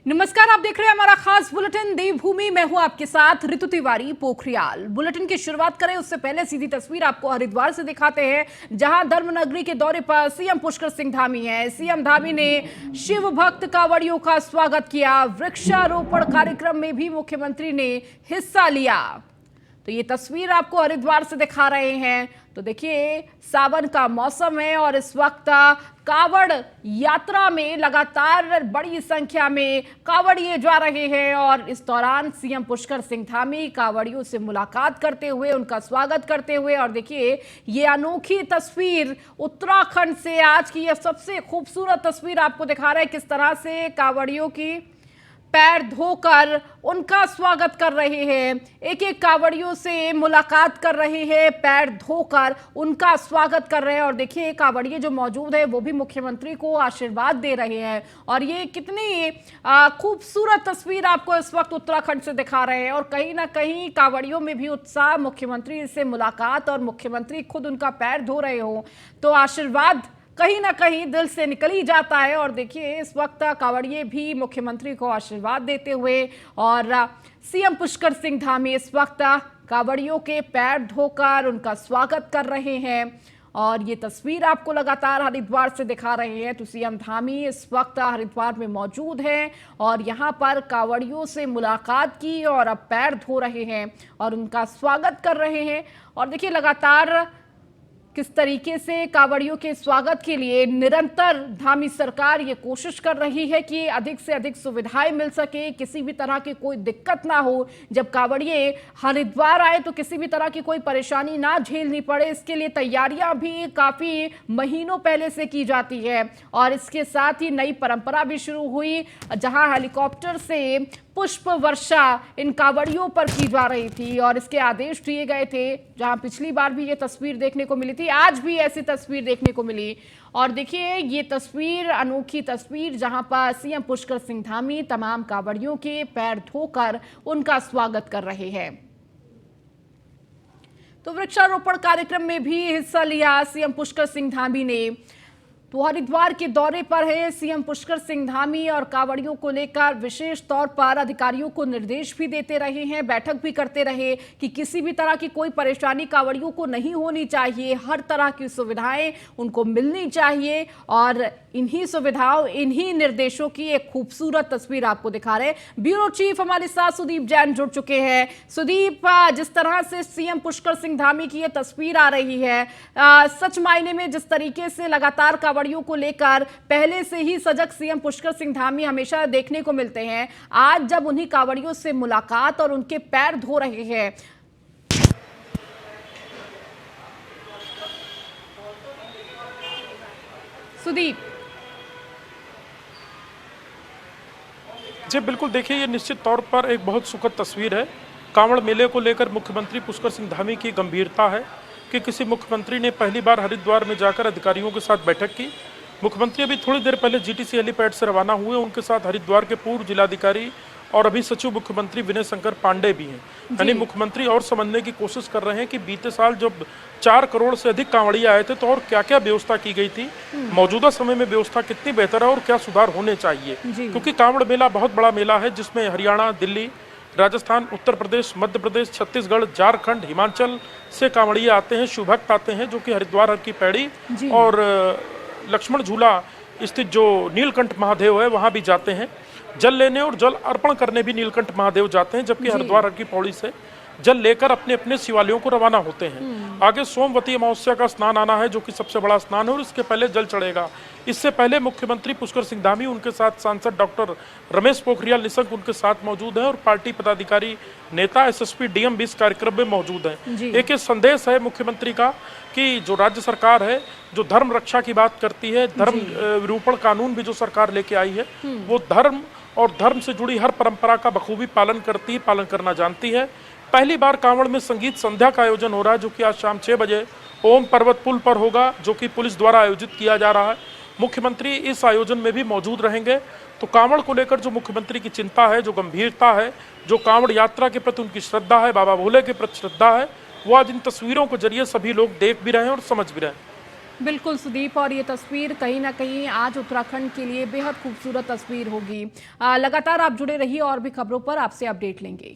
नमस्कार, आप देख रहे हैं हमारा खास बुलेटिन देवभूमि। मैं हूं आपके साथ ऋतु तिवारी पोखरियाल। बुलेटिन की शुरुआत करें उससे पहले सीधी तस्वीर आपको हरिद्वार से दिखाते हैं, जहां धर्मनगरी के दौरे पर सीएम पुष्कर सिंह धामी हैं। सीएम धामी ने शिव भक्त कांवड़ियों का स्वागत किया। वृक्षारोपण कार्यक्रम में भी मुख्यमंत्री ने हिस्सा लिया। तो ये तस्वीर आपको हरिद्वार से दिखा रहे हैं। तो देखिए, सावन का मौसम है और इस वक्त कांवड़ यात्रा में लगातार बड़ी संख्या में कांवड़िए जा रहे हैं और इस दौरान सीएम पुष्कर सिंह धामी कांवड़ियों से मुलाकात करते हुए उनका स्वागत करते हुए, और देखिए ये अनोखी तस्वीर उत्तराखंड से आज की, यह सबसे खूबसूरत तस्वीर आपको दिखा रहा है किस तरह से कांवड़ियों की पैर धोकर उनका स्वागत कर रहे हैं। एक एक कांवड़ियों से मुलाकात कर रहे हैं, पैर धोकर उनका स्वागत कर रहे हैं। और देखिए कांवड़िए जो मौजूद है वो भी मुख्यमंत्री को आशीर्वाद दे रहे हैं और ये कितनी खूबसूरत तस्वीर आपको इस वक्त उत्तराखंड से दिखा रहे हैं। और कहीं ना कहीं कांवड़ियों में भी उत्साह, मुख्यमंत्री से मुलाकात और मुख्यमंत्री खुद उनका पैर धो रहे हो तो आशीर्वाद कहीं ना कहीं दिल से निकल ही जाता है। और देखिए इस वक्त कांवड़िए भी मुख्यमंत्री को आशीर्वाद देते हुए और सीएम पुष्कर सिंह धामी इस वक्त कांवड़ियों के पैर धोकर उनका स्वागत कर रहे हैं। और ये तस्वीर आपको लगातार हरिद्वार से दिखा रहे हैं। तो सीएम धामी इस वक्त हरिद्वार में मौजूद हैं और यहाँ पर कांवड़ियों से मुलाकात की और अब पैर धो रहे हैं और उनका स्वागत कर रहे हैं। और देखिए लगातार किस तरीके से कांवड़ियों के स्वागत के लिए निरंतर धामी सरकार ये कोशिश कर रही है कि अधिक से अधिक सुविधाएं मिल सके, किसी भी तरह की कोई दिक्कत ना हो। जब कांवड़िए हरिद्वार आए तो किसी भी तरह की कोई परेशानी ना झेलनी पड़े, इसके लिए तैयारियां भी काफी महीनों पहले से की जाती है। और इसके साथ ही नई परंपरा भी शुरू हुई, जहां हेलीकॉप्टर से पुष्प वर्षा इन कांवड़ियों पर की जा रही थी और इसके आदेश दिए गए थे। जहां पिछली बार भी ये तस्वीर देखने को मिली थी, आज भी ऐसी तस्वीर देखने को मिली। और देखिए ये तस्वीर, अनोखी तस्वीर, जहां पर सीएम पुष्कर सिंह धामी तमाम कांवड़ियों के पैर धोकर उनका स्वागत कर रहे हैं। तो वृक्षारोपण कार्यक्रम में भी हिस्सा लिया सीएम पुष्कर सिंह धामी ने। तो हरिद्वार के दौरे पर है सीएम पुष्कर सिंह धामी और कांवड़ियों को लेकर विशेष तौर पर अधिकारियों को निर्देश भी देते रहे हैं, बैठक भी करते रहे कि किसी भी तरह की कोई परेशानी कांवड़ियों को नहीं होनी चाहिए, हर तरह की सुविधाएं उनको मिलनी चाहिए। और इन्हीं सुविधाओं, इन्हीं निर्देशों की एक खूबसूरत तस्वीर आपको दिखा रहे हैं। ब्यूरो चीफ हमारे साथ सुदीप जैन जुड़ चुके हैं। सुदीप, जिस तरह से सीएम पुष्कर सिंह धामी की ये तस्वीर आ रही है, सच मायने में जिस तरीके से लगातार कांवड़ियों को लेकर पहले से ही सजग सीएम पुष्कर सिंह धामी हमेशा देखने को मिलते हैं, आज जब उन्हीं कांवड़ियों से मुलाकात और उनके पैर धो रहे हैं। सुदीप जी बिल्कुल, देखिए ये निश्चित तौर पर एक बहुत सुखद तस्वीर है। कांवड़ मेले को लेकर मुख्यमंत्री पुष्कर सिंह धामी की गंभीरता है कि किसी मुख्यमंत्री ने पहली बार हरिद्वार में जाकर अधिकारियों के साथ बैठक की। मुख्यमंत्री अभी थोड़ी देर पहले जीटीसी हेलीपैड से रवाना हुए, उनके साथ हरिद्वार के पूर्व जिलाधिकारी और अभी सचिव मुख्यमंत्री विनय शंकर पांडे भी हैं। यानी मुख्यमंत्री और समझने की कोशिश कर रहे हैं कि बीते साल जब 4 करोड़ से अधिक कांवड़िए आए थे तो और क्या क्या व्यवस्था की गई थी, मौजूदा समय में व्यवस्था कितनी बेहतर है और क्या सुधार होने चाहिए। क्योंकि कांवड़ मेला बहुत बड़ा मेला है जिसमें हरियाणा, दिल्ली, राजस्थान, उत्तर प्रदेश, मध्य प्रदेश, छत्तीसगढ़, झारखंड, हिमाचल से कांवड़िए आते हैं, शिवभक्त आते हैं जो कि हरिद्वार हर की पैड़ी और लक्ष्मण झूला स्थित जो नीलकंठ महादेव है वहां भी जाते हैं। जल लेने और जल अर्पण करने भी नीलकंठ महादेव जाते हैं, जबकि हरिद्वार हर की पौड़ी से जल लेकर अपने अपने शिवालयों को रवाना होते हैं। आगे सोमवती अमावस्या का स्नान आना है जो कि सबसे बड़ा स्नान है और इसके पहले जल चढ़ेगा। इससे पहले मुख्यमंत्री पुष्कर सिंह धामी, उनके साथ सांसद डॉक्टर रमेश पोखरियाल निशंक उनके साथ मौजूद हैं और पार्टी पदाधिकारी, नेता, एसएसपी, डीएम भी इस कार्यक्रम में मौजूद हैं। एक संदेश है मुख्यमंत्री का कि जो राज्य सरकार है जो धर्म रक्षा की बात करती है, धर्म विरूपण कानून भी जो सरकार लेके आई है, वो धर्म और धर्म से जुड़ी हर परंपरा का बखूबी पालन करती है, पालन करना जानती है। पहली बार कांवड़ में संगीत संध्या का आयोजन हो रहा है जो कि आज शाम 6 बजे ओम पर्वत पुल पर होगा, जो कि पुलिस द्वारा आयोजित किया जा रहा है। मुख्यमंत्री इस आयोजन में भी मौजूद रहेंगे। तो कांवड़ को लेकर जो मुख्यमंत्री की चिंता है, जो गंभीरता है, जो कांवड़ यात्रा के प्रति उनकी श्रद्धा है, बाबा भोले के प्रति श्रद्धा है, वो आज इन तस्वीरों के जरिए सभी लोग देख भी रहे हैं और समझ भी रहे हैं। बिल्कुल सुदीप, और ये तस्वीर कहीं ना कहीं आज उत्तराखंड के लिए बेहद खूबसूरत तस्वीर होगी। लगातार आप जुड़े रहिए और भी खबरों पर आपसे अपडेट लेंगे।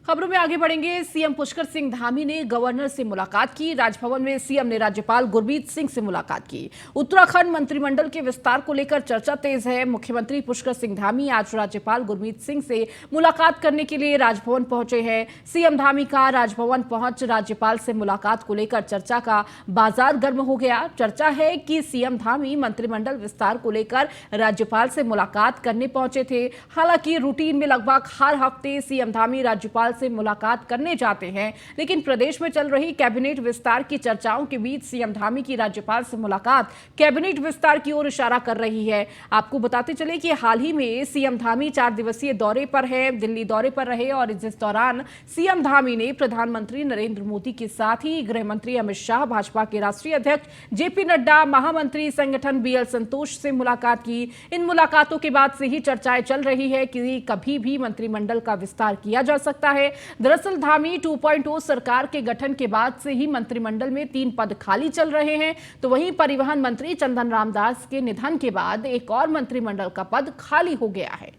खबरों में आगे बढ़ेंगे। सीएम पुष्कर सिंह धामी ने गवर्नर से मुलाकात की। राजभवन में सीएम ने राज्यपाल गुरमीत सिंह से मुलाकात की। उत्तराखंड मंत्रिमंडल के विस्तार को लेकर चर्चा तेज है। मुख्यमंत्री पुष्कर सिंह धामी आज राज्यपाल गुरमीत सिंह से मुलाकात करने के लिए राजभवन पहुंचे हैं। सीएम धामी का राजभवन पहुंच राज्यपाल से मुलाकात को लेकर चर्चा का बाजार गर्म हो गया। चर्चा है कि सीएम धामी मंत्रिमंडल विस्तार को लेकर राज्यपाल से मुलाकात करने पहुंचे थे। हालांकि रूटीन में लगभग हर हफ्ते सीएम धामी राज्यपाल से मुलाकात करने जाते हैं, लेकिन प्रदेश में चल रही कैबिनेट विस्तार की चर्चाओं के बीच सीएम धामी की राज्यपाल से मुलाकात कैबिनेट विस्तार की ओर इशारा कर रही है। आपको बताते चले कि हाल ही में सीएम धामी 4 दिवसीय दौरे पर है, दिल्ली दौरे पर रहे, और इस दौरान सीएम धामी ने प्रधानमंत्री नरेंद्र मोदी के साथ ही गृह मंत्री अमित शाह, भाजपा के राष्ट्रीय अध्यक्ष जेपी नड्डा, महामंत्री संगठन बीएल संतोष से मुलाकात की। इन मुलाकातों के बाद से ही चर्चाएं चल रही है कि कभी भी मंत्रिमंडल का विस्तार किया जा सकता है। दरअसल धामी 2.0 सरकार के गठन के बाद से ही मंत्रिमंडल में 3 पद खाली चल रहे हैं, तो वहीं परिवहन मंत्री चंदन रामदास के निधन के बाद एक और मंत्रिमंडल का पद खाली हो गया है।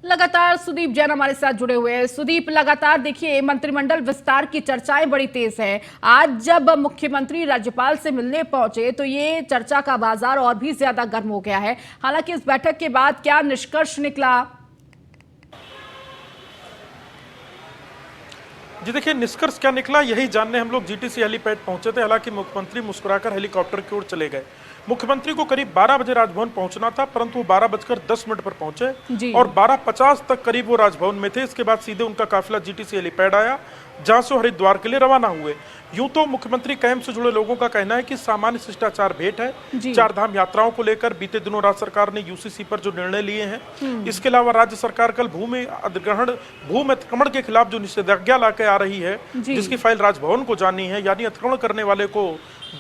लगातार सुदीप जैन हमारे साथ जुड़े हुए हैं। सुदीप, लगातार देखिए मंत्रिमंडल विस्तार की चर्चाएं बड़ी तेज है। आज जब मुख्यमंत्री राज्यपाल से मिलने पहुंचे तो ये चर्चा का बाजार और भी ज्यादा गर्म हो गया है। हालांकि इस बैठक के बाद क्या निष्कर्ष निकला? जी देखिए, निष्कर्ष क्या निकला यही जानने हम लोग जीटीसी हेलीपैड पहुंचे थे। हालांकि मुख्यमंत्री मुस्कुराकर हेलीकॉप्टर की ओर चले गए। मुख्यमंत्री को करीब 12 बजे राजभवन पहुंचना था, परंतु वो 12:10 पर पहुंचे और 12:50 तक करीब वो राजभवन में थे। इसके बाद सीधे उनका काफिला जीटीसी हेलीपैड आया, जहां से हरिद्वार के लिए रवाना हुए। यूं तो मुख्यमंत्री कैंप से जुड़े लोगों का कहना है कि सामान्य शिष्टाचार भेंट है। 4 धाम यात्राओं को लेकर बीते दिनों राज्य सरकार ने यूसीसी पर जो निर्णय लिए हैं, इसके अलावा राज्य सरकार कल भूमि अतिक्रमण के खिलाफ जो निषेधाज्ञा लाकर आ रही है, जिसकी फाइल राजभवन को जानी है, यानी अतिक्रमण करने वाले को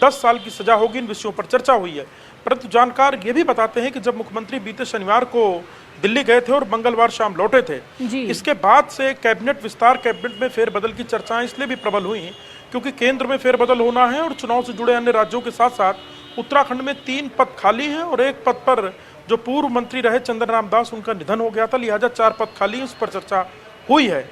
10 साल की सजा होगी, इन विषयों पर चर्चा हुई है। परंतु जानकार ये भी बताते हैं कि जब मुख्यमंत्री बीते शनिवार को दिल्ली गए थे और मंगलवार शाम लौटे थे, इसके बाद से कैबिनेट विस्तार, कैबिनेट में फेरबदल की चर्चाएं इसलिए भी प्रबल हुई क्योंकि केंद्र में फेरबदल होना है और चुनाव से जुड़े अन्य राज्यों के साथ साथ उत्तराखंड में 3 पद खाली हैं और एक पद पर जो पूर्व मंत्री रहे चंदन रामदास, उनका निधन हो गया था, लिहाजा 4 पद खाली हैं। इस पर चर्चा हुई है।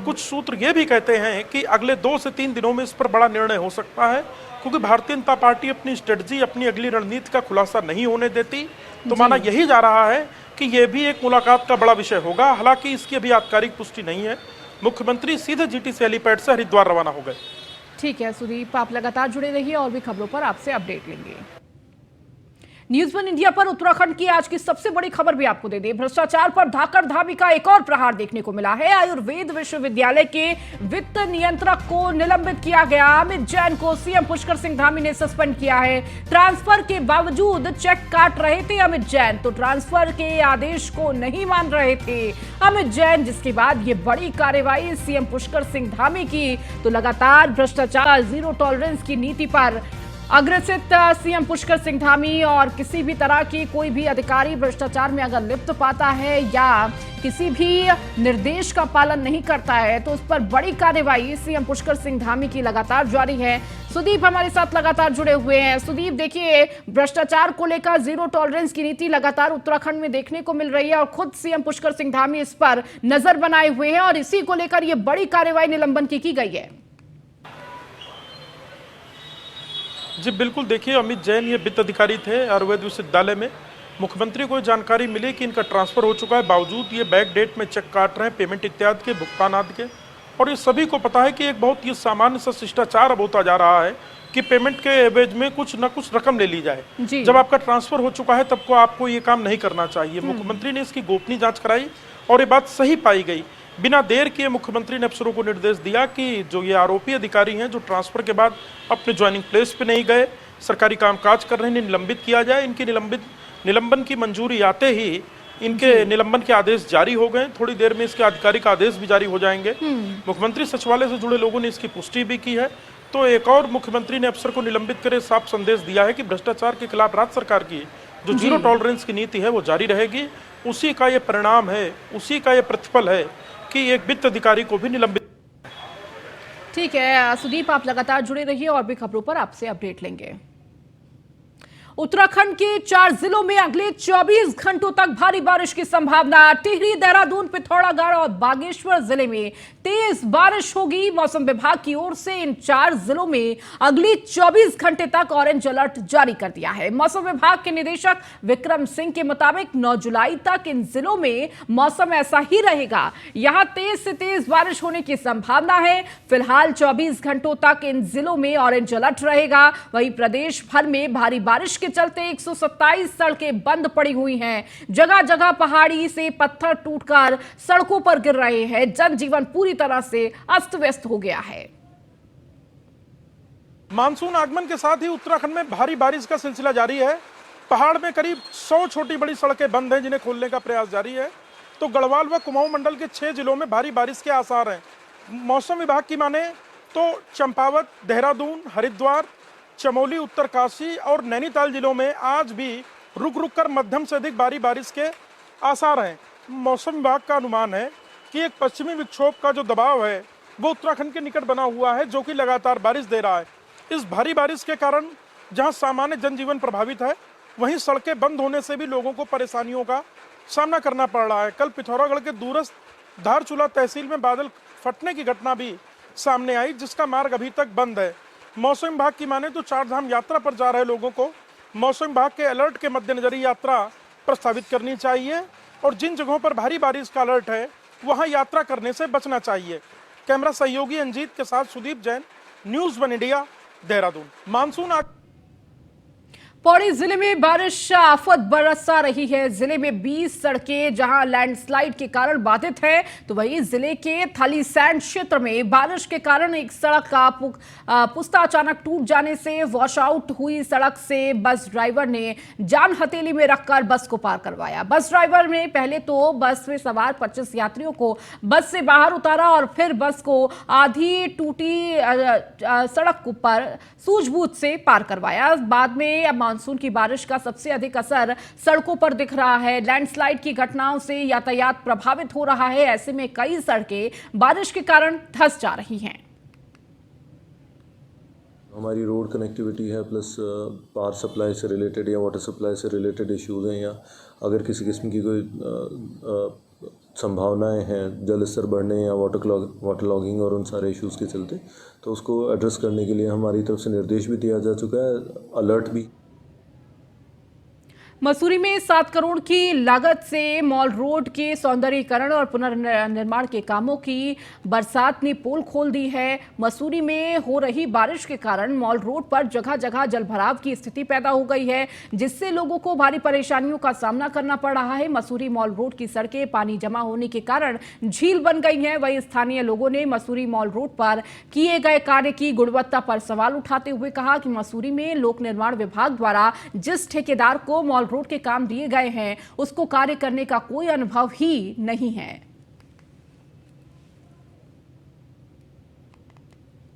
कुछ सूत्र ये भी कहते हैं कि अगले 2 से 3 दिनों में इस पर बड़ा निर्णय हो सकता है, क्योंकि भारतीय जनता पार्टी अपनी स्ट्रेटजी, अपनी अगली रणनीति का खुलासा नहीं होने देती। तो माना यही जा रहा है कि यह भी एक मुलाकात का बड़ा विषय होगा। हालांकि इसकी अभी आधिकारिक पुष्टि नहीं है। मुख्यमंत्री सीधे जीटीसी हेलीपैड से हरिद्वार रवाना हो गए। ठीक है सुदीप, आप लगातार जुड़े रहिए और भी खबरों पर आपसे अपडेट लेंगे। न्यूज़ 1 इंडिया पर उत्तराखंड की आज की सबसे बड़ी खबर भी आपको दे दें। भ्रष्टाचार पर धाकड़ धामी का एक और प्रहार देखने को मिला है। आयुर्वेद विश्वविद्यालय के वित्त नियंत्रक को निलंबित किया गया। अमित जैन को सीएम पुष्कर सिंह धामी ने सस्पेंड किया है। ट्रांसफर के बावजूद चेक काट रहे थे अमित जैन, तो ट्रांसफर के आदेश को नहीं मान रहे थे अमित जैन, जिसके बाद ये बड़ी कार्रवाई सीएम पुष्कर सिंह धामी की। तो लगातार भ्रष्टाचार, जीरो टॉलरेंस की नीति पर अग्रसित सीएम पुष्कर सिंह धामी, और किसी भी तरह की कोई भी अधिकारी भ्रष्टाचार में अगर लिप्त पाता है या किसी भी निर्देश का पालन नहीं करता है तो उस पर बड़ी कार्रवाई सीएम पुष्कर सिंह धामी की लगातार जारी है। सुदीप हमारे साथ लगातार जुड़े हुए हैं। सुदीप, देखिए भ्रष्टाचार को लेकर जीरो टॉलरेंस की नीति लगातार उत्तराखंड में देखने को मिल रही है और खुद सीएम पुष्कर सिंह धामी इस पर नजर बनाए हुए हैं और इसी को लेकर यह बड़ी कार्रवाई निलंबन की गई है। जी बिल्कुल, देखिए अमित जैन ये वित्त अधिकारी थे आयुर्वेद विश्वविद्यालय में। मुख्यमंत्री को जानकारी मिली कि इनका ट्रांसफर हो चुका है, बावजूद ये बैक डेट में चेक काट रहे हैं, पेमेंट इत्यादि के, भुगतान आदि के। और ये सभी को पता है कि एक बहुत ही सामान्य सा शिष्टाचार अब होता जा रहा है कि पेमेंट के एवज में कुछ न कुछ रकम ले ली जाए। जब आपका ट्रांसफर हो चुका है तब को आपको ये काम नहीं करना चाहिए। मुख्यमंत्री ने इसकी गोपनीय जाँच कराई और ये बात सही पाई गई। बिना देर किए मुख्यमंत्री ने अफसरों को निर्देश दिया कि जो ये आरोपी अधिकारी हैं जो ट्रांसफर के बाद अपने ज्वाइनिंग प्लेस पे नहीं गए, सरकारी कामकाज कर रहे हैं, निलंबित किया जाए। इनकी निलंबन की मंजूरी आते ही इनके निलंबन के आदेश जारी हो गए। थोड़ी देर में इसके आधिकारिक आदेश भी जारी हो जाएंगे। मुख्यमंत्री सचिवालय से जुड़े लोगों ने इसकी पुष्टि भी की है। तो एक और मुख्यमंत्री ने अफसर को निलंबित करे साफ संदेश दिया है कि भ्रष्टाचार के खिलाफ राज्य सरकार की जो जीरो टॉलरेंस की नीति है वो जारी रहेगी। उसी का ये परिणाम है, उसी का ये प्रतिफल है कि एक वित्त अधिकारी को भी निलंबित। ठीक है सुदीप, आप लगातार जुड़े रहिए और भी खबरों पर आपसे अपडेट लेंगे। उत्तराखंड के 4 जिलों में अगले 24 घंटों तक भारी बारिश की संभावना। टिहरी, देहरादून, पिथौरागढ़ और बागेश्वर जिले में तेज बारिश होगी। मौसम विभाग की ओर से इन 4 जिलों में अगली 24 घंटे तक ऑरेंज अलर्ट जारी कर दिया है। मौसम विभाग के निदेशक विक्रम सिंह के मुताबिक 9 जुलाई तक इन जिलों में मौसम ऐसा ही रहेगा। यहां तेज से तेज बारिश होने की संभावना है। फिलहाल 24 घंटों तक इन जिलों में ऑरेंज अलर्ट रहेगा। वहीं प्रदेश भर में भारी बारिश के चलते 127 सड़कें बंद पड़ी हुई हैं। जगह जगह पहाड़ी से पत्थर टूटकर सड़कों पर गिर रहे हैं। जनजीवन पूरी तरह से अस्त व्यस्त हो गया है। मानसून आगमन के साथ ही उत्तराखंड में भारी बारिश का सिलसिला जारी है। पहाड़ में करीब 100 छोटी बड़ी सड़कें बंद हैं, जिन्हें खोलने का प्रयास जारी है। तो गढ़वाल व कुमाऊं मंडल के 6 जिलों में भारी बारिश के आसार हैं। मौसम विभाग की माने तो चंपावत, देहरादून, हरिद्वार, चमोली, उत्तरकाशी और नैनीताल जिलों में आज भी रुक रुक कर मध्यम से अधिक भारी बारिश के आसार हैं। मौसम विभाग का अनुमान है कि एक पश्चिमी विक्षोभ का जो दबाव है वो उत्तराखंड के निकट बना हुआ है, जो कि लगातार बारिश दे रहा है। इस भारी बारिश के कारण जहां सामान्य जनजीवन प्रभावित है, वहीं सड़कें बंद होने से भी लोगों को परेशानियों का सामना करना पड़ रहा है। कल पिथौरागढ़ के दूरस्थ धारचूला तहसील में बादल फटने की घटना भी सामने आई, जिसका मार्ग अभी तक बंद है। मौसम विभाग की माने तो 4 धाम यात्रा पर जा रहे लोगों को मौसम विभाग के अलर्ट के मद्देनजर यात्रा प्रस्तावित करनी चाहिए और जिन जगहों पर भारी बारिश का अलर्ट है वहां यात्रा करने से बचना चाहिए। कैमरा सहयोगी अंजीत के साथ Sudeep Jain, news 1 India, Dehradun. Monsoon Pauri जिले में बारिश आफत बरसा रही है। जिले में 20 सड़कें जहां लैंडस्लाइड के कारण बाधित है, तो वहीं जिले के थालीसैंड क्षेत्र में बारिश के कारण एक सड़क का पुस्ता अचानक टूट जाने से वॉश आउट हुई सड़क से बस ड्राइवर ने जान हथेली में रखकर बस को पार करवाया। बस ड्राइवर ने पहले तो बस में सवार 25 यात्रियों को बस से बाहर उतारा और फिर बस को आधी टूटी सड़क पर सूझबूझ से पार करवाया। बाद में मानसून की बारिश का सबसे अधिक असर सड़कों पर दिख रहा है। लैंडस्लाइड की घटनाओं से यातायात प्रभावित हो रहा है। ऐसे में कई सड़कें बारिश के कारण धंस जा रही हैं। हमारी रोड कनेक्टिविटी है, प्लस पावर सप्लाई से रिलेटेड या वाटर सप्लाई से रिलेटेड इश्यूज हैं, या अगर किसी किस्म की कोई संभावनाएं हैं जल स्तर बढ़ने या वाटर लॉगिंग और उन सारे इश्यूज़ के चलते, तो उसको एड्रेस करने के लिए हमारी तरफ से निर्देश भी दिया जा चुका है, अलर्ट भी। मसूरी में 7 करोड़ की लागत से मॉल रोड के सौंदर्यीकरण और पुनर्निर्माण के कामों की बरसात ने पोल खोल दी है। मसूरी में हो रही बारिश के कारण मॉल रोड पर जगह जगह जलभराव की स्थिति पैदा हो गई है, जिससे लोगों को भारी परेशानियों का सामना करना पड़ रहा है। मसूरी मॉल रोड की सड़कें पानी जमा होने के कारण झील बन गई हैं। वहीं स्थानीय लोगों ने मसूरी मॉल रोड पर किए गए कार्य की गुणवत्ता पर सवाल उठाते हुए कहा कि मसूरी में लोक निर्माण विभाग द्वारा जिस ठेकेदार को मॉल रोड के काम दिए गए हैं, उसको कार्य करने का कोई अनुभव ही नहीं है।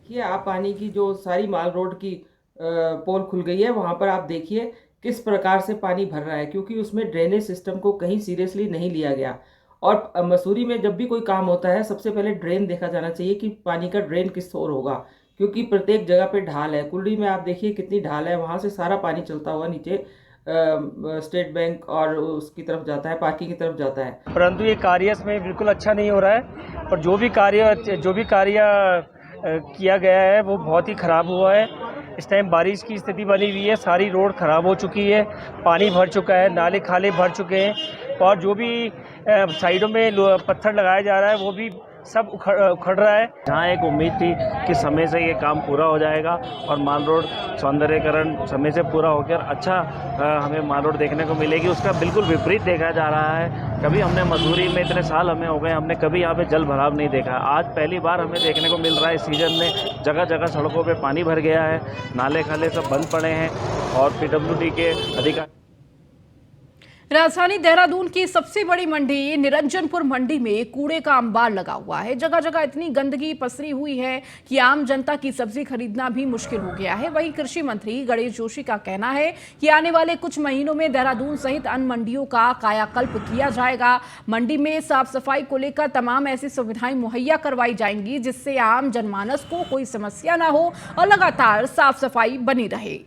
ये आप पानी की जो सारी माल रोड की पोल खुल गई है, वहां पर आप देखिए किस प्रकार से पानी भर रहा है, क्योंकि उसमें ड्रेनेज सिस्टम को कहीं सीरियसली नहीं लिया गया। और मसूरी में जब भी कोई काम होता है, सबसे पहले ड्रेन देखा जाना चाहिए कि पानी का ड्रेन किस ओर होगा, क्योंकि प्रत्येक जगह पे ढाल है। कुल्डी में आप देखिए कितनी ढाल है, वहाँ से सारा पानी चलता हुआ नीचे स्टेट बैंक और उसकी तरफ जाता है, पार्किंग की तरफ जाता है। परंतु ये कार्य इसमें बिल्कुल अच्छा नहीं हो रहा है और जो भी कार्य किया गया है वो बहुत ही ख़राब हुआ है। इस टाइम बारिश की स्थिति बनी हुई है, सारी रोड ख़राब हो चुकी है, पानी भर चुका है, नाले खाले भर चुके हैं और जो भी साइडों में पत्थर लगाया जा रहा है वो भी सब उखड़ रहा है। जहाँ एक उम्मीद थी कि समय से ये काम पूरा हो जाएगा और माल रोड सौंदर्यीकरण समय से पूरा होकर अच्छा हमें माल रोड देखने को मिलेगी, उसका बिल्कुल विपरीत देखा जा रहा है। कभी हमने मसूरी में इतने साल हमें हो गए, हमने कभी यहाँ पे जल भराव नहीं देखा। आज पहली बार हमें देखने को मिल रहा है इस सीजन में। जगह जगह सड़कों पे पानी भर गया है, नाले खाले सब बंद पड़े हैं और PWD के अधिकारी राजधानी देहरादून की सबसे बड़ी मंडी निरंजनपुर मंडी में कूड़े का अंबार लगा हुआ है। जगह जगह इतनी गंदगी पसरी हुई है कि आम जनता की सब्जी खरीदना भी मुश्किल हो गया है। वहीं कृषि मंत्री गणेश जोशी का कहना है कि आने वाले कुछ महीनों में देहरादून सहित अन्य मंडियों का कायाकल्प किया जाएगा। मंडी में साफ सफाई को लेकर तमाम ऐसी सुविधाएं मुहैया करवाई जाएंगी जिससे आम जनमानस को कोई समस्या न हो और लगातार साफ सफाई बनी रहे।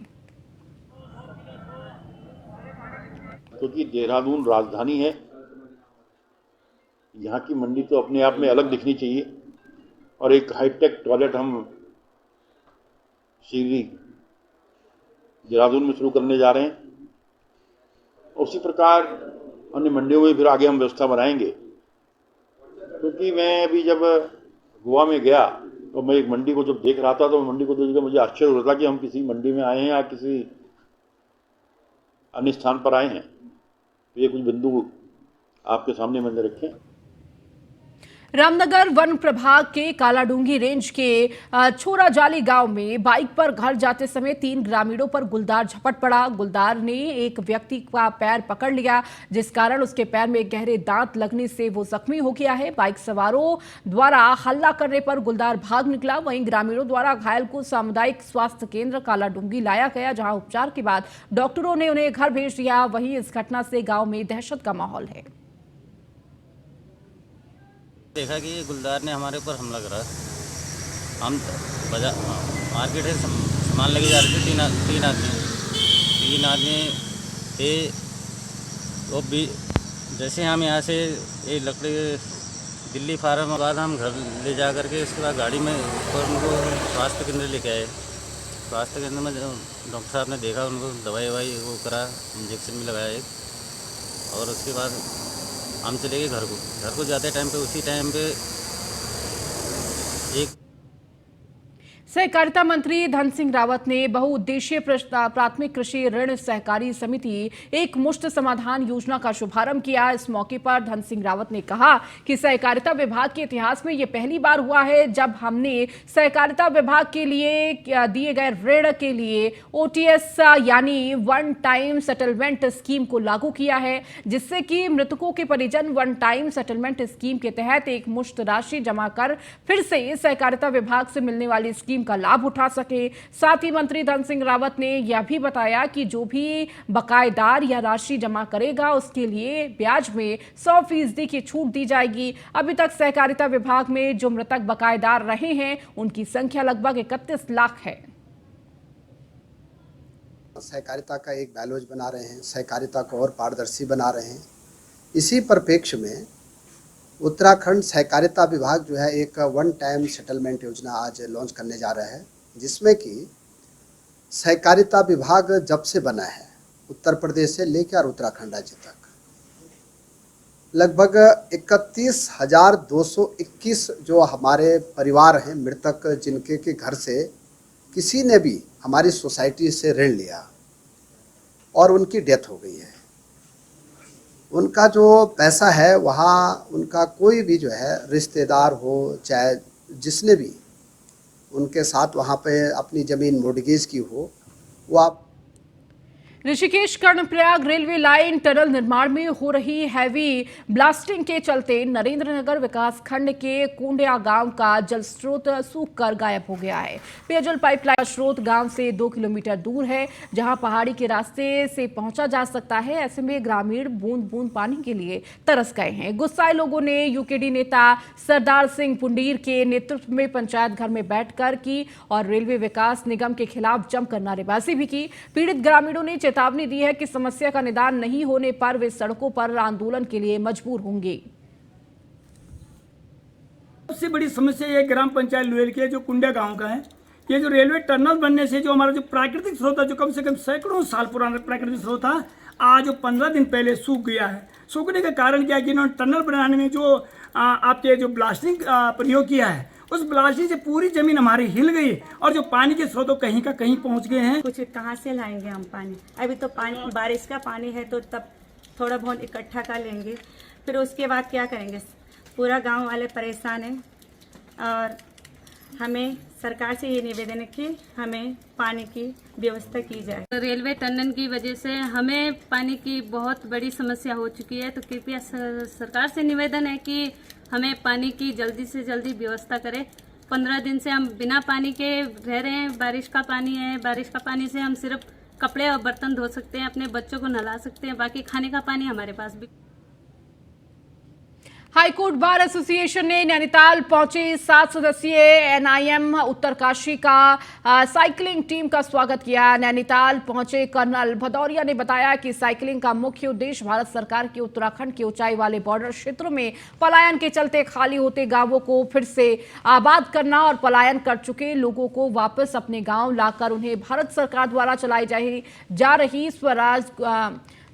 क्योंकि देहरादून राजधानी है, यहाँ की मंडी तो अपने आप में अलग दिखनी चाहिए और एक हाईटेक टॉयलेट हम शीघ्र ही देहरादून में शुरू करने जा रहे हैं। उसी प्रकार अन्य मंडियों में फिर आगे हम व्यवस्था बनाएंगे। क्योंकि मैं अभी जब गोवा में गया तो मैं एक मंडी को जब देख रहा था तो मंडी को देखकर मुझे आश्चर्य हो रहा था कि हम किसी मंडी में आए हैं या किसी अन्य स्थान पर आए हैं। ये कुछ बिंदु आपके सामने मैंने रखे। रामनगर वन प्रभाग के कालाडूंगी रेंज के छोराजाली गांव में बाइक पर घर जाते समय 3 ग्रामीणों पर गुलदार झपट पड़ा। गुलदार ने एक व्यक्ति का पैर पकड़ लिया जिस कारण उसके पैर में गहरे दांत लगने से वो जख्मी हो गया है। बाइक सवारों द्वारा हल्ला करने पर गुलदार भाग निकला। वहीं ग्रामीणों द्वारा घायल को सामुदायिक स्वास्थ्य केंद्र कालाडूंगी लाया गया, जहां उपचार के बाद डॉक्टरों ने उन्हें घर भेज दिया। वहीं इस घटना से गाँव में दहशत का माहौल है। देखा कि गुलदार ने हमारे ऊपर हमला करा। हम बाजार मार्केट से सामान लेके जा रहे थे। तीन आदमी थे। तो भी जैसे हम यहाँ से ये लकड़ी दिल्ली फार्म के बाद हम घर ले जा करके उसके बाद गाड़ी में और उनको स्वास्थ्य केंद्र लेके आए। स्वास्थ्य केंद्र में डॉक्टर साहब ने देखा, उनको दवाई वो करा, इंजेक्शन भी लगाया एक। और उसके बाद हम चले गए घर को जाते टाइम पे उसी टाइम पे एक सहकारिता मंत्री धन सिंह रावत ने बहुउद्देशीय प्राथमिक कृषि ऋण सहकारी समिति एक मुश्त समाधान योजना का शुभारंभ किया। इस मौके पर धन सिंह रावत ने कहा कि सहकारिता विभाग के इतिहास में ये पहली बार हुआ है जब हमने सहकारिता विभाग के लिए दिए गए ऋण के लिए OTS यानी वन टाइम सेटलमेंट स्कीम को लागू किया है, जिससे कि मृतकों के परिजन वन टाइम सेटलमेंट स्कीम के तहत एक मुश्त राशि जमा कर फिर से सहकारिता विभाग से मिलने वाली स्कीम का लाभ उठा सके। साथ ही मंत्री धन सिंह रावत ने यह भी बताया कि जो भी बकायेदार या राशि जमा करेगा उसके लिए ब्याज में 100% की छूट दी जाएगी। अभी तक सहकारिता विभाग में जो मृतक बकायेदार रहे हैं उनकी संख्या लगभग 31 लाख है। सहकारिता का एक बैलोज बना रहे हैं, सहकारिता को और पारदर्शी बना रहे हैं। इसी परिप्रेक्ष्य में उत्तराखंड सहकारिता विभाग जो है एक वन टाइम सेटलमेंट योजना आज लॉन्च करने जा रहा है, जिसमें कि सहकारिता विभाग जब से बना है उत्तर प्रदेश से लेकर उत्तराखंड राज्य तक लगभग 31,221 जो हमारे परिवार हैं मृतक, जिनके के घर से किसी ने भी हमारी सोसाइटी से ऋण लिया और उनकी डेथ हो गई है, उनका जो पैसा है वहाँ उनका कोई भी जो है रिश्तेदार हो चाहे जिसने भी उनके साथ वहाँ पे अपनी ज़मीन मोर्टगेज की हो, वो आप Rishikesh Karnaprayag railway line tunnel निर्माण में हो रही हैवी ब्लास्टिंग के चलते नरेंद्रनगर विकास खंड के कुंडिया गांव का जल स्रोत सूखकर गायब हो गया है। पेयजल पाइपलाइन का स्रोत गांव से 2 किलोमीटर दूर है, जहां पहाड़ी के रास्ते से पहुंचा जा सकता है। ऐसे में ग्रामीण बूंद बूंद पानी के लिए तरस गए हैं। गुस्साए लोगों ने यूकेडी नेता सरदार सिंह पुंडीर के नेतृत्व में पंचायत घर में बैठकर की और रेलवे विकास निगम के खिलाफ जमकर नारेबाजी भी की। पीड़ित ग्रामीणों ने चेतावनी दी है कि समस्या का निदान नहीं होने पर वे सड़कों पर आंदोलन के लिए मजबूर होंगे। सबसे बड़ी समस्या ये ग्राम पंचायत लुहेल की है, जो कुंडिया गांव का है। ये जो रेलवे टनल बनने से जो हमारा जो प्राकृतिक स्रोत है, जो कम से कम सैकड़ों साल पुराना प्राकृतिक स्रोत था, आज 15 दिन पहले सूख गया है। सूखने का कारण क्या है कि इन्होंने टनल बनाने में जो आपके जो ब्लास्टिंग प्रयोग किया है, उस ब्लास्टिंग से पूरी जमीन हमारी हिल गई और जो पानी के स्रोत कहीं का कहीं पहुंच गए हैं। कुछ कहाँ से लाएंगे हम पानी? अभी तो पानी बारिश का पानी है तो तब थोड़ा बहुत इकट्ठा कर लेंगे, फिर उसके बाद क्या करेंगे? पूरा गांव वाले परेशान हैं और हमें सरकार से ये निवेदन है कि हमें पानी की व्यवस्था की जाए। रेलवे टनल की वजह से हमें पानी की बहुत बड़ी समस्या हो चुकी है, तो कृपया सरकार से निवेदन है कि हमें पानी की जल्दी से जल्दी व्यवस्था करें। 15 दिन से हम बिना पानी के रह रहे हैं। बारिश का पानी है, बारिश का पानी से हम सिर्फ कपड़े और बर्तन धो सकते हैं, अपने बच्चों को नहला सकते हैं, बाकी खाने का पानी हमारे पास भी। हाईकोर्ट बार एसोसिएशन ने नैनीताल पहुंचे 7 सदस्यीय एनआईएम उत्तरकाशी का साइकिलिंग टीम का स्वागत किया। नैनीताल पहुंचे कर्नल भदौरिया ने बताया कि साइकिलिंग का मुख्य उद्देश्य भारत सरकार के उत्तराखंड के ऊंचाई वाले बॉर्डर क्षेत्रों में पलायन के चलते खाली होते गांवों को फिर से आबाद करना और पलायन कर चुके लोगों को वापस अपने गाँव लाकर उन्हें भारत सरकार द्वारा चलाई जा रही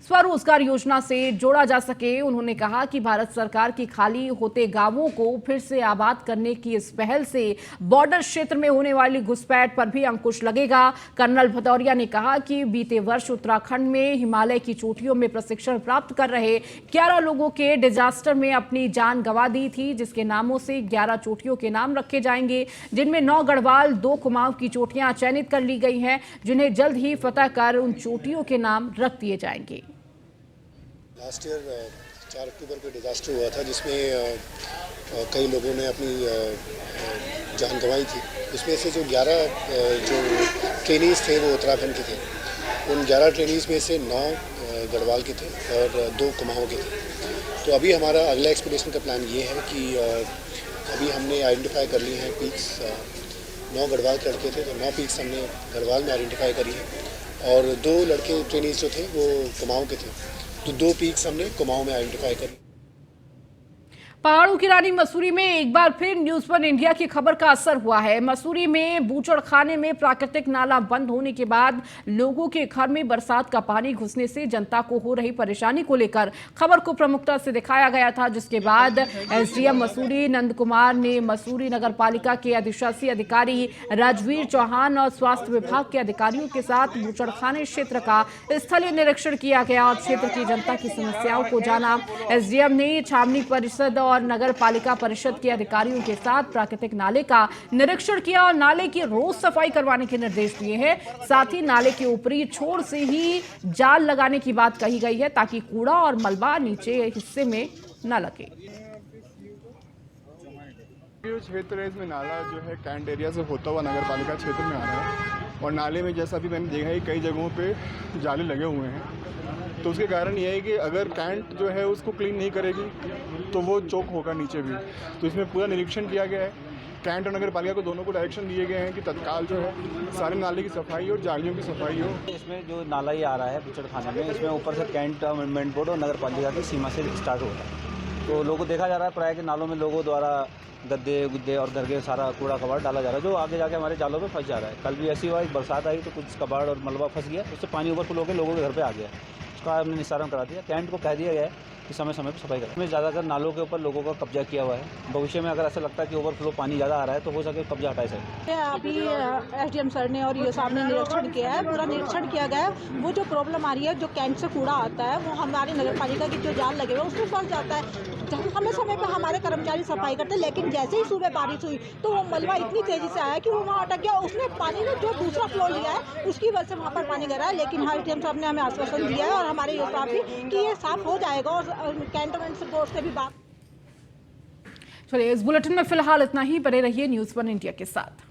स्वरोजगार योजना से जोड़ा जा सके। उन्होंने कहा कि भारत सरकार की खाली होते गांवों को फिर से आबाद करने की इस पहल से बॉर्डर क्षेत्र में होने वाली घुसपैठ पर भी अंकुश लगेगा। कर्नल भदौरिया ने कहा कि बीते वर्ष उत्तराखंड में हिमालय की चोटियों में प्रशिक्षण प्राप्त कर रहे 11 लोगों के डिजास्टर में अपनी जान गंवा दी थी, जिसके नामों से 11 चोटियों के नाम रखे जाएंगे, जिनमें 9 गढ़वाल 2 कुमाऊं की चोटियां चयनित कर ली गई हैं, जिन्हें जल्द ही फतह कर उन चोटियों के नाम रख दिए जाएंगे। लास्ट ईयर 4 अक्टूबर को डिज़ास्टर हुआ था, जिसमें कई लोगों ने अपनी जान गंवाई थी। उसमें से जो 11 जो ट्रेनीज़ थे वो उत्तराखंड के थे। उन 11 ट्रेनीज़ में से 9 गढ़वाल के थे और 2 कुमाऊं के थे। तो अभी हमारा अगला एक्सपीडिशन का प्लान ये है कि अभी हमने आइडेंटिफाई कर लिए हैं पीक्स। 9 गढ़वाल के लड़के थे, तो 9 पीक्स हमने गढ़वाल में आइडेंटिफाई करी है और 2 लड़के ट्रेनीज़ जो थे वो कुमाऊं के थे, तो 2 पीक्स हमने कुमाऊं में आइडेंटिफाई करी। पहाड़ों की रानी मसूरी में एक बार फिर न्यूज़ 1 इंडिया की खबर का असर हुआ है। मसूरी में बूचड़खाने में प्राकृतिक नाला बंद होने के बाद लोगों के घर में बरसात का पानी घुसने से जनता को हो रही परेशानी को लेकर खबर को प्रमुखता से दिखाया गया था, जिसके बाद एसडीएम मसूरी नंद कुमार ने मसूरी नगर पालिका के अधिशासी अधिकारी राजवीर चौहान और स्वास्थ्य विभाग के अधिकारियों के साथ बूचड़खाने क्षेत्र का स्थलीय निरीक्षण किया गया और क्षेत्र की जनता की समस्याओं को जाना। एसडीएम ने छावनी परिषद और नगर पालिका परिषद के अधिकारियों के साथ प्राकृतिक नाले का निरीक्षण किया और नाले की रोज सफाई करवाने के निर्देश दिए हैं। साथ ही नाले के ऊपरी छोर से ही जाल लगाने की बात कही गई है ताकि कूड़ा और मलबा नीचे हिस्से में न लगे। क्षेत्र है, इसमें नाला जो है कैंट एरिया से होता हुआ नगर पालिका क्षेत्र में आ रहा है और नाले में जैसा भी मैंने देखा है कई जगहों पे जाले लगे हुए हैं। तो उसके कारण ये है कि अगर कैंट जो है उसको क्लीन नहीं करेगी तो वो चौक होगा नीचे भी। तो इसमें पूरा निरीक्षण किया गया है। कैंट और नगर पालिका को दोनों को डायरेक्शन दिए गए हैं कि तत्काल जो है सारे नाले की सफाई और जालियों की सफाई हो। इसमें जो नाला ही आ रहा है बूचड़खाने में, इसमें ऊपर से कैंट अमेंडमेंट बोर्ड और नगर पालिका की सीमा से स्टार्ट हो रहा है। तो लोगों को देखा जा रहा है प्राय के नालों में लोगों द्वारा गद्दे गुद्दे और घर के सारा कूड़ा कबाड़ डाला जा रहा है, जो आगे जाके हमारे जालों में फंस जा रहा है। कल भी ऐसी हुआ, बरसात आई तो कुछ कबाड़ और मलबा फंस गया, उससे पानी ओवरफ्लो होकर लोगों के घर पे आ गया। उसका हमने निस्तारण करा दिया। कैंट को कह दिया गया है कि समय समय पर सफाई करें। इसमें ज़्यादातर नालों के ऊपर लोगों का कब्जा किया हुआ है। भविष्य में अगर ऐसा लगता है कि ओवरफ्लो पानी ज़्यादा आ रहा है तो हो सके कब्जा हटाए सके। अभी एसडीएम सर ने और ये साहब ने निरीक्षण किया है, पूरा निरीक्षण किया गया है। वो जो प्रॉब्लम आ रही है, जो कैंट से कूड़ा आता है वो हमारी नगर पालिका की जो जाल लगे हुए उसमें फंस जाता है। समय समय पर हमारे कर्मचारी सफाई करते हैं, लेकिन जैसे ही सुबह बारिश हुई तो वो मलबा इतनी तेजी से आया कि वो वहाँ अटक गया। उसने पानी ने जो दूसरा फ्लो लिया है उसकी वजह से वहाँ पर पानी गिरा है। लेकिन एसडीएम साहब ने हमें आश्वासन दिया है और हमारे ये साहब भी कि ये साफ हो जाएगा और कैंटोनमेंट बोर्ड से भी बात। चलिए, इस बुलेटिन में फिलहाल इतना ही। बने रहिए न्यूज़ 1 इंडिया के साथ।